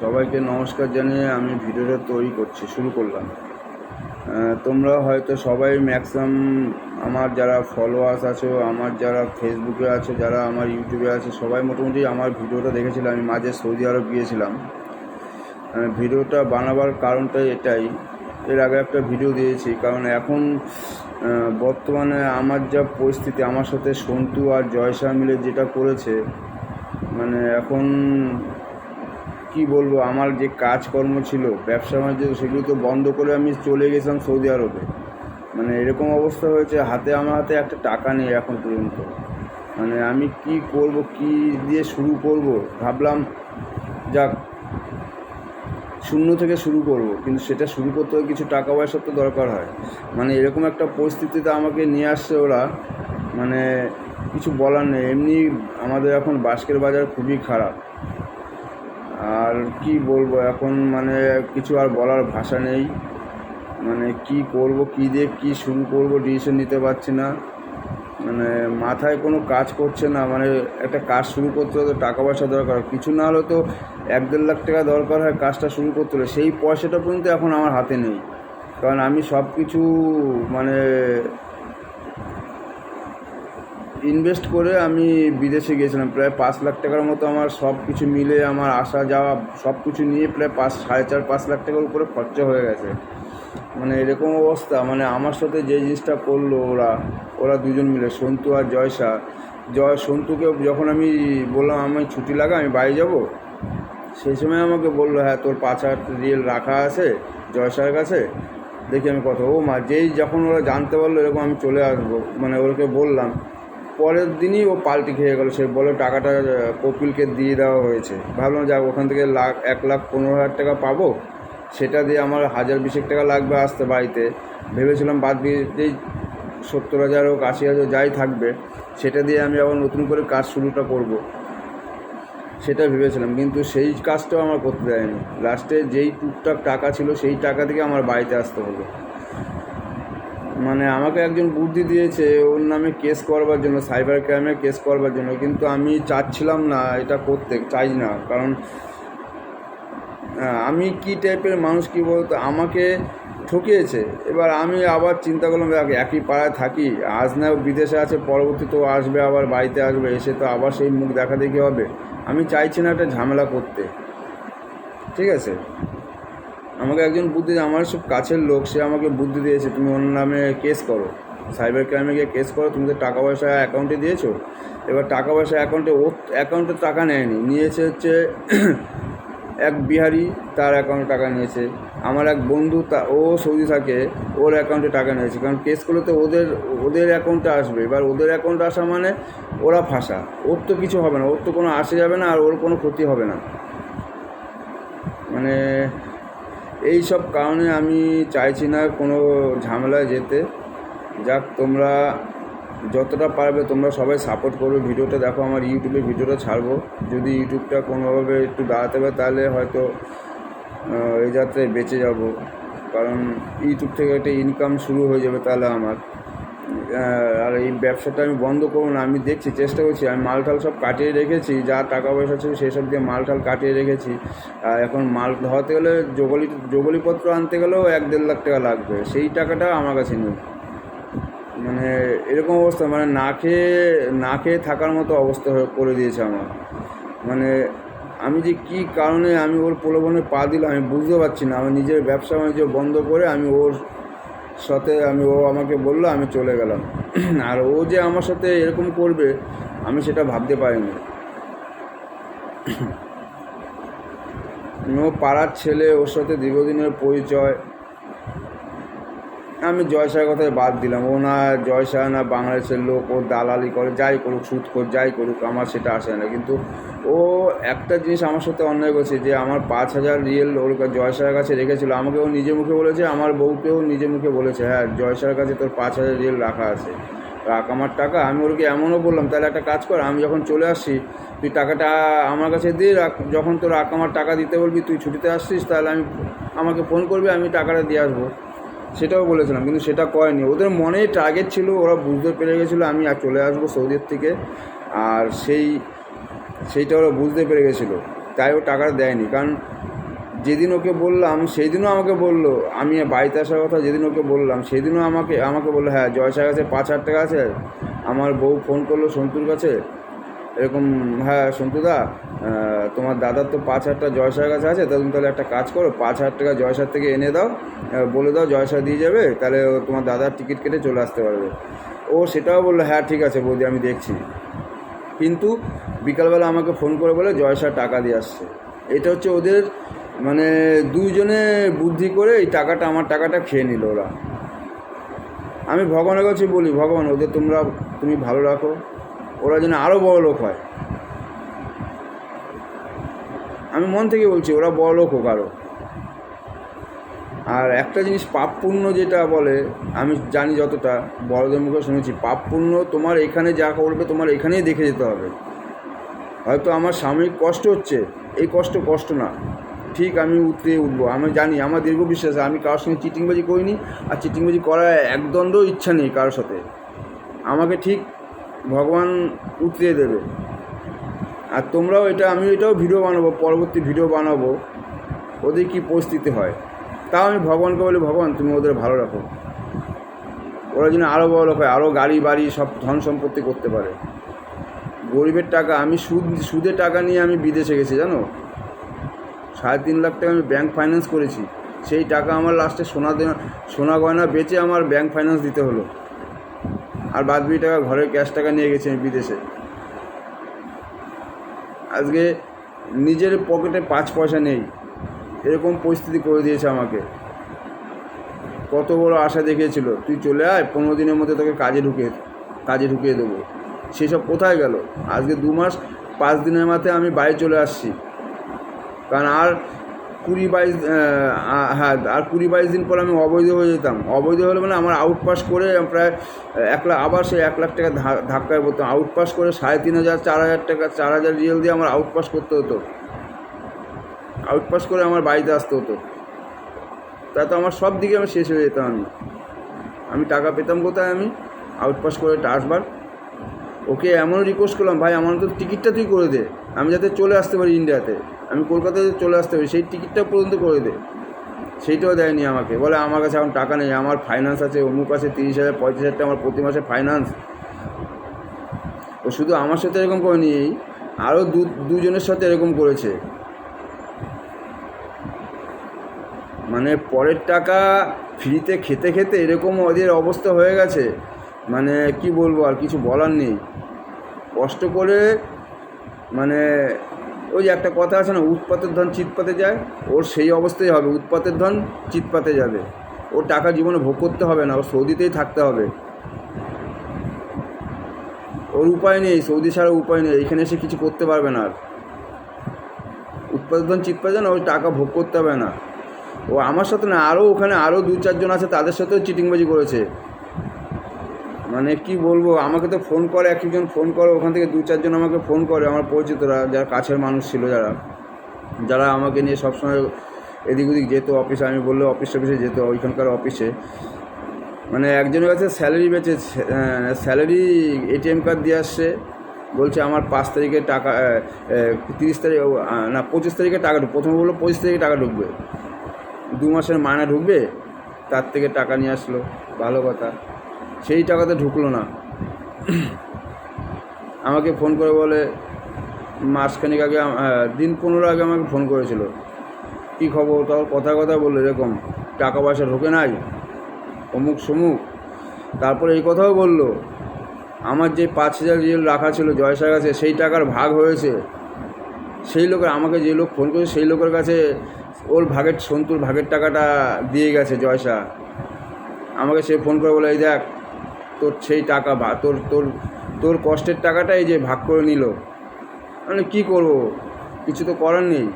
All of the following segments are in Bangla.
সবাইকে নমস্কার জানিয়ে আমি ভিডিওটা শুরু করলাম। তোমরা হয়তো সবাই ম্যাক্সিমাম আমার যারা ফলোয়ার্স আছো, আমার যারা ফেসবুকে আছো, যারা আমার ইউটিউবে আছে, সবাই মোটামুটি আমার ভিডিওটা দেখেছিলাম। আমি মাঝে সৌদি আরব গিয়েছিলাম। ভিডিওটা বানাবার কারণটা এটাই, এর আগে একটা ভিডিও দিয়েছি, কারণ এখন বর্তমানে আমার যা পরিস্থিতি, আমার সাথে সন্তু আর জয়সা মিলে যেটা করেছে, মানে এখন কি বলবো, আমার যে কাজকর্ম ছিল, ব্যবসা বাণিজ্য, সেগুলো তো বন্ধ করে আমি চলে গেছিলাম সৌদি আরবে। মানে এরকম অবস্থা হয়েছে, আমার হাতে একটা টাকা নেই এখন পর্যন্ত। মানে আমি কি করব, কি দিয়ে শুরু করব, ভাবলাম যাক শূন্য থেকে শুরু করব, কিন্তু সেটা শুরু করতে হলে কিছু টাকা পয়সার তো দরকার হয়। মানে এরকম একটা পরিস্থিতিতে আমাকে নিয়ে আসছে ওরা, মানে কিছু বলার নেই। এমনি আমাদের এখন বাঁশকের বাজার খুবই খারাপ, আর কি বলবো এখন, মানে কিছু আর বলার ভাষা নেই। মানে কি করব, কি দিয়ে কি শুরু করব, ডিসিশন নিতে পারছি না। মানে মাথায় কোনো কাজ করছে না। মানে একটা কাজ শুরু করতে হলে টাকা পয়সা দরকার, কিছু না হলে তো 1-1.5 লাখ টাকা দরকার হয় কাজটা শুরু করতে হলে। সেই পয়সাটা পর্যন্ত এখন আমার হাতে নেই, কারণ আমি সব কিছু মানে ইনভেস্ট করে আমি বিদেশে গিয়েছিলাম। প্রায় 5 লাখ টাকার মতো আমার সব কিছু মিলে, আমার আসা যাওয়া সব কিছু নিয়ে প্রায় 4.5-5 লাখ টাকার উপরে খরচা হয়ে গেছে। মানে এরকম অবস্থা। মানে আমার সাথে যে জিনিসটা করলো ওরা দুজন মিলে, সন্তু আর জয়সা। সন্তুকে যখন আমি বললাম আমি ছুটি লাগা, আমি বাড়ি যাব, সেই সময় আমাকে বললো, হ্যাঁ তোর 5,000 রিয়েল রাখা আছে জয়সার কাছে, দেখি আমি কথা। যখন ওরা জানতে পারলো এরকম আমি চলে আসবো, মানে ওকে বললাম, পরের দিনই ও পাল্টি খেয়ে গেলো। সে বলে টাকাটা কপিলকে দিয়ে দেওয়া হয়েছে। ভাবলাম যাক, ওখান থেকে 1,15,000 টাকা পাবো, সেটা দিয়ে আমার 1,020 টাকা লাগবে আসতে বাড়িতে। ভেবেছিলাম বাদ দিয়ে 70,000 হোক 80,000 যাই থাকবে, সেটা দিয়ে আমি আবার নতুন করে কাজ শুরুটা করব, সেটা ভেবেছিলাম। কিন্তু সেই কাজটাও আমার করতে দেয়নি। লাস্টে যেই টুকটাক টাকা ছিল সেই টাকা থেকে আমার বাড়িতে আসতে হলো। মানে আমাকে একজন বুদ্ধি দিয়েছে ওর নামে কেস করবার জন্য, সাইবার ক্রাইমে কেস করবার জন্য, কিন্তু আমি চাচ্ছিলাম না, এটা করতে চাই না। কারণ আমি কি টাইপের মানুষ কি বলতো, আমাকে ঠকিয়েছে। এবার আমি আবার চিন্তা করলাম, একই পাড়ায় থাকি, আজ না বিদেশে আছে, পরবর্তীতেও আসবে, আবার বাড়িতে আসবে, এসে তো আবার সেই মুখ দেখা দেখি হবে। আমি চাইছি না একটা ঝামেলা করতে, ঠিক আছে। আমাকে একজন বুদ্ধি, আমার সব কাছের লোক, সে আমাকে বুদ্ধি দিয়েছে, তুমি ওর নামে কেস করো, সাইবার ক্রাইমে গিয়ে কেস করো। তুমি তো টাকা পয়সা অ্যাকাউন্টে দিয়েছো, এবার টাকা পয়সা অ্যাকাউন্টে টাকা নেয়নি, নিয়েছে হচ্ছে এক বিহারি, তার অ্যাকাউন্টে টাকা নিয়েছে। আমার এক বন্ধু, ও সৌদি থাকে, ওর অ্যাকাউন্টে টাকা নিয়েছে। কারণ কেস করলে তো ওদের অ্যাকাউন্টে আসবে। এবার ওদের অ্যাকাউন্টে আসা মানে ওরা ফাঁসা, ওর তো কিছু হবে না, ওর তো কোনো আসে যাবে না, আর ওর কোনো ক্ষতি হবে না। মানে এই সব কারণে আমি চাইছি না কোনো ঝামেলায় যেতে। যাক, তোমরা যতটা পারবে তোমরা সবাই সাপোর্ট করবে। ভিডিওটা দেখো, আমার ইউটিউবে ভিডিওটা ছাড়বো, যদি ইউটিউবটা কোনোভাবে একটু দাঁড়াতে পারে তাহলে হয়তো এই যাত্রায় বেঁচে যাব। কারণ ইউটিউব থেকে একটা ইনকাম শুরু হয়ে যাবে তাহলে আমার। আর এই ব্যবসাটা আমি বন্ধ করবো না, আমি দেখছি, চেষ্টা করছি। আমি মালটাল সব কাটিয়ে রেখেছি, যা টাকা পয়সা ছিল সেসব দিয়ে মালটাল কাটিয়ে রেখেছি। আর এখন মাল ধরাতে গেলে জগলিপত্র আনতে গেলেও 1-1.5 লাখ টাকা লাগবে, সেই টাকাটা আমার কাছে নেই। মানে এরকম অবস্থা, মানে না খেয়ে থাকার মতো অবস্থা করে দিয়েছে আমার। মানে আমি যে কী কারণে আমি ওর প্রলোভনে পা দিলাম আমি বুঝতে পারছি না। আমি নিজের ব্যবসা বাণিজ্য বন্ধ করে আমি ওর সাথে, ও আমাকে বললো, আমি চলে গেলাম। আর ও যে আমার সাথে এরকম করবে আমি সেটা ভাবতে পারিনি। ও পাড়ার ছেলে, ওর সাথে দীর্ঘদিনের পরিচয়। আমি জয়সার কথায় বাদ দিলাম। ও না জয়সা না বাংলাদেশের লোক, ও দালালি করে, যাই করুক, সুদখোর যাই করুক, আমার সেটা আসে না। কিন্তু ও একটা জিনিস আমার সাথে অন্যায় করছে, যে আমার 5,000 রিয়েল ওর জয়সার কাছে রেখেছিল। আমাকে ও নিজে মুখে বলেছে, আমার বউকেও নিজে মুখে বলেছে, হ্যাঁ জয়সার কাছে তোর 5,000 রিয়েল রাখা আছে, রাখ আমার টাকা। আমি ওকে এমনও বললাম, তাহলে একটা কাজ কর, আমি যখন চলে আসছি তুই টাকাটা আমার কাছে দিয়ে রাখ, যখন তোর আমার টাকা দিতে বলবি, তুই ছুটিতে আসছিস, তাহলে আমাকে ফোন করবি, আমি টাকাটা দিয়ে আসবো। সেটাও বলেছিলাম, কিন্তু সেটা করেনি। ওদের মনে টার্গেট ছিল, ওরা বুঝতে পেরে গেছিলো আমি চলে আসবো সৌদির থেকে, আর সেইটা ওরা বুঝতে পেরে গেছিলো। তাই ও টাকাটা দেয়নি। কারণ যেদিন ওকে বললাম সেই দিনও আমাকে বললো, আমি বাড়িতে আসার কথা যেদিন ওকে বললাম সেই দিনও আমাকে বললো, হ্যাঁ জয়সার কাছে 5,000 টাকা আছে। আমার বউ ফোন করলো সন্তুর কাছে, এরকম, হ্যাঁ সন্তুদা তোমার দাদার তো 5,000 টাকা জয়সার কাছে আছে, তুমি তাহলে একটা কাজ করো, 5,000 টাকা জয়সার থেকে এনে দাও, বলে দাও জয়সার দিয়ে যাবে, তাহলে ও তোমার দাদার টিকিট কেটে চলে আসতে পারবে। ও সেটাও বললো, হ্যাঁ ঠিক আছে বৌদি আমি দেখছি। কিন্তু বিকালবেলা আমাকে ফোন করে বলে জয়সার টাকা দিয়ে আসছে। এটা হচ্ছে ওদের মানে দুইজনে বুদ্ধি করে এই টাকাটা, আমার টাকাটা খেয়ে নিল ওরা। আমি ভগবানের কাছে বলি, ভগবান ওদের তুমি ভালো রাখো, ওরা যেন আরও বড় লোক হয়। আমি মন থেকে বলছি ওরা বড় লোক হোক আরও। আর একটা জিনিস, পাপ পুণ্য যেটা বলে, আমি জানি যতটা বড়দের মুখে শুনেছি, পাপ পুণ্য তোমার এখানে যা করবে তোমার এখানেই দেখে যেতে হবে। হয়তো আমার সাময়িক কষ্ট হচ্ছে, এই কষ্ট না, ঠিক আমি উঠতে উঠবো। আমি জানি, আমার দীর্ঘ বিশ্বাস, আমি কারোর সঙ্গে চিটিংবাজি করিনি, আর চিটিংবাজি করার একদণ্ডও ইচ্ছা নেই কারোর সাথে। আমাকে ঠিক ভগবান উতরিয়ে দেবে। আর তোমরাও আমি এটাও ভিডিও বানাবো, পরবর্তী ভিডিও বানাবো ওদের কী পরিস্থিতি হয়। তাও আমি ভগবানকে বলি, ভগবান তুমি ওদের ভালো রাখো, ওরা যেন আরও বড় লোক হয়, আরও গাড়ি বাড়ি সব ধন সম্পত্তি করতে পারে। গরিবের টাকা, আমি সুদে টাকা নিয়ে আমি বিদেশে গেছি জানো, 3.5 লাখ টাকা আমি ব্যাংক ফাইন্যান্স করেছি। সেই টাকা আমার লাস্টে সোনা গয়না বেচে আমার ব্যাংক ফাইন্যান্স দিতে হলো, আর বাকি টাকা ঘরের ক্যাশ টাকা নিয়ে গেছি আমি বিদেশে। আজকে নিজের পকেটে 5 পয়সা নেই, এরকম পরিস্থিতি করে দিয়েছে আমাকে। কত বড় আশা দেখিয়েছিল, তুই চলে আয় 15 দিনের মধ্যে তোকে কাজে ঢুকিয়ে দেবো, সেসব কোথায় গেল। আজকে 2 মাস 5 দিনের মাথায় আমি বাড়ি চলে আসছি। কারণ আর 20-22 দিন পর আমি অবৈধ হয়ে যেতাম। অবৈধ হলে মানে আমার আউটপাস করে প্রায় 1 লাখ, আবার সেই 1 লাখ টাকা ধাক্কায় পড়তাম। আউটপাস করে 3,500 4,000 টাকা, 4,000 রিয়েল দিয়ে আমার আউটপাস করতে হতো। আউটপাস করে আমার বাড়িতে আসতে হতো। তা তো আমার সব দিকে আমি শেষ হয়ে যেতাম। আমি টাকা পেতাম কোথায়? আমি আউটপাস করে আসবার। ওকে এমন রিকোয়েস্ট করলাম, ভাই আমার তো টিকিটটা তুই করে দে, আমি যাতে চলে আসতে পারি ইন্ডিয়াতে, আমি কলকাতাতে চলে আসতে পারি, সেই টিকিটটা পর্যন্ত করে দে। সেইটাও দেয়নি আমাকে। বলে আমার কাছে এখন টাকা নেই, আমার ফাইন্যান্স আছে, অমুক আছে, 30,000 35,000 টাকা আমার প্রতি মাসে ফাইন্যান্স। ও শুধু আমার সাথে এরকম করেনি, আরও দুজনের সাথে এরকম করেছে। মানে পরের টাকা ফ্রিতে খেতে খেতে এরকম ওদের অবস্থা হয়ে গেছে, মানে কি বলবো, আর কিছু বলার নেই। কষ্ট করে মানে ওই যে একটা কথা আছে না, উৎপাতের ধন চিৎপাতে যায়, ওর সেই অবস্থাই হবে। উৎপাতের ধন চিৎপাতে যাবে, ওর টাকা জীবনে ভোগ করতে হবে না, ওর সৌদিতেই থাকতে হবে। ওর উপায় নেই, সৌদি ছাড়া উপায় নেই, এখানে এসে কিছু করতে পারবে না। আর উৎপাতের ধন চিৎপাতে যায় না, ওই টাকা ভোগ করতে হবে না। ও আমার সাথে না, আরও ওখানে আরও 2-4 জন আছে, তাদের সাথেও চিটিংবাজি করেছে। মানে কি বলবো, আমাকে তো ফোন করে, একজন ফোন করে ওখান থেকে 2-4 জন আমাকে ফোন করে, আমার পরিচিতরা, যারা কাছের মানুষ ছিল, যারা আমাকে নিয়ে সবসময় এদিক ওদিক যেত অফিসে। আমি বললে অফিসে যেত, ওইখানকার অফিসে। মানে একজনের কাছে স্যালারি এটিএম কার্ড দিয়ে আসছে, বলছে আমার 5 তারিখে টাকা, 30 তারিখ না 25 তারিখে টাকা ঢুকবে। প্রথমে বললো 25 তারিখে টাকা ঢুকবে, 2 মাসের মায়না ঢুকবে, তার থেকে টাকা নিয়ে আসলো, ভালো কথা। সেই টাকাতে ঢুকলো না। আমাকে ফোন করে বলে, মাসখানিক আগে, দিন 15 আগে আমাকে ফোন করেছিল, কী খবর, তাও কথা বললো এরকম, টাকা পয়সা ঢোকে নাই, অমুক সমুক। তারপরে এই কথাও বললো, আমার যে 5,000 রিয়েল রাখা ছিল জয়সার কাছে, সেই টাকার ভাগ হয়েছে। সেই লোকের, আমাকে যে লোক ফোন করেছে সেই লোকের কাছে ওর সন্তুর ভাগের টাকাটা দিয়ে গেছে জয়সা। আমাকে সে ফোন করে বলে, এই দেখ তোর সেই টাকা, তোর কষ্টের টাকাটা এই যে ভাগ করে নিল। মানে কী করবো, কিছু তো করার নেই।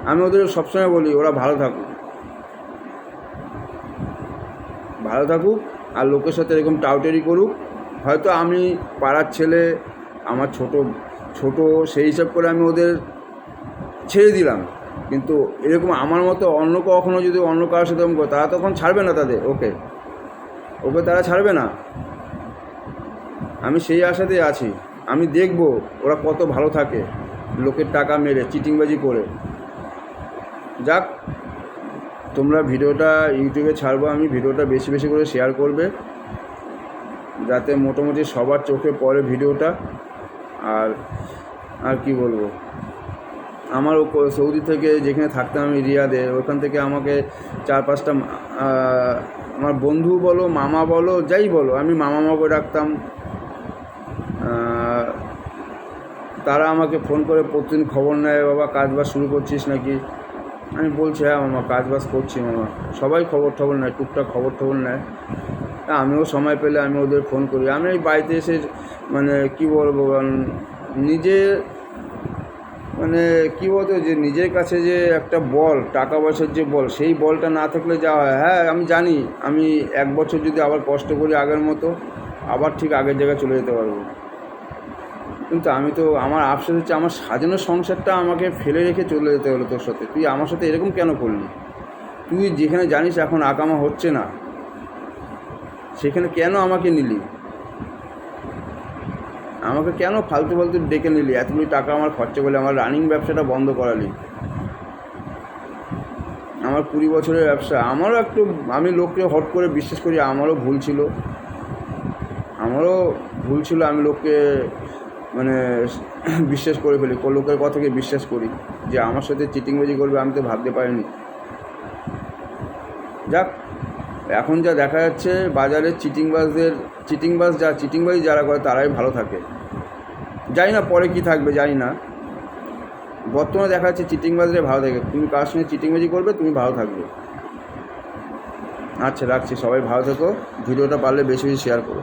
আমি ওদের সবসময় বলি, ওরা ভালো থাকুক, আর লোকের সাথে এরকম টাউটারি করুক। হয়তো আমি পাড়ার ছেলে, আমার ছোট সেই হিসাব করে আমি ওদের ছেড়ে দিলাম, কিন্তু এরকম আমার মতো অন্য কখনো যদি অন্য কারোর সাথে এরকম করে, তারা তখন ছাড়বে না ওকে তারা ছাড়বে না। আমি সেই আশাতেই আছি, আমি দেখব ওরা কত ভালো থাকে। লোকের টাকা মেরে চিটিংবাজি করে। যাক, তোমরা ভিডিওটা ইউটিউবে ছাড়বো, আমি ভিডিওটা বেশি বেশি করে শেয়ার করবে, যাতে মোটামুটি সবার চোখে পড়ে ভিডিওটা। আর আর কি বলবো, আমার সৌদি থেকে যেখানে থাকতাম আমি রিয়াদে, ওখান থেকে আমাকে 4-5টা আমার বন্ধু বলো, মামা বলো, যাই বলো, আমি মামা করে ডাকতাম, তারা আমাকে ফোন করে প্রতিদিন খবর নেয়, বাবা কাজবাজ শুরু করছিস নাকি। আমি বলছি হ্যাঁ মামা কাজবাজ করছি মামা। সবাই খবর নেয়, টুকটাক খবর নেয়। আমিও সময় পেলে আমি ওদের ফোন করি। আমি এই বাড়িতে এসে মানে কী বলবো, নিজে মানে কী বলতো, যে নিজের কাছে যে একটা বল, টাকা পয়সার যে বল, সেই বলটা না থাকলে যা হয়, হ্যাঁ আমি জানি আমি 1 বছর যদি আবার কষ্ট করি আগের মতো, আবার ঠিক আগের জায়গায় চলে যেতে পারবো। কিন্তু আমি তো, আমার আফসোস হচ্ছে আমার সাজানো সংসারটা আমাকে ফেলে রেখে চলে যেতে হলো তোর সাথে। তুই আমার সাথে এরকম কেন করলি? তুই যেখানে জানিস এখন আকামা হচ্ছে না, সেখানে কেন আমাকে নিলি? আমাকে কেন ফালতু ডেকে নিলি? এতগুলি টাকা আমার খরচা করলে, আমার রানিং ব্যবসাটা বন্ধ করালি। আমার 20 বছরের ব্যবসা, আমারও একটু, আমি লোককে হট করে বিশ্বাস করি, আমারও ভুল ছিল, আমি লোককে মানে বিশ্বাস করে ফেলি, লোকের কথাকে বিশ্বাস করি, যে আমার সাথে চিটিংবাজি করবে আমি তো ভাবতে পারিনি। যাক, এখন যা দেখা যাচ্ছে বাজারে চিটিংবাজি যারা করে তারাই ভালো থাকে। জানি না পরে কি থাকবে, জানি না। বর্তমানে দেখা যাচ্ছে চিটিংবাজরা ভালো থাকে। তুমি কার সঙ্গে চিটিংবাজি করবে, তুমি ভালো থাকবে। আচ্ছা রাখছি, সবাই ভালো থেকো, ভিডিওটা পারলে বেশি বেশি শেয়ার করো।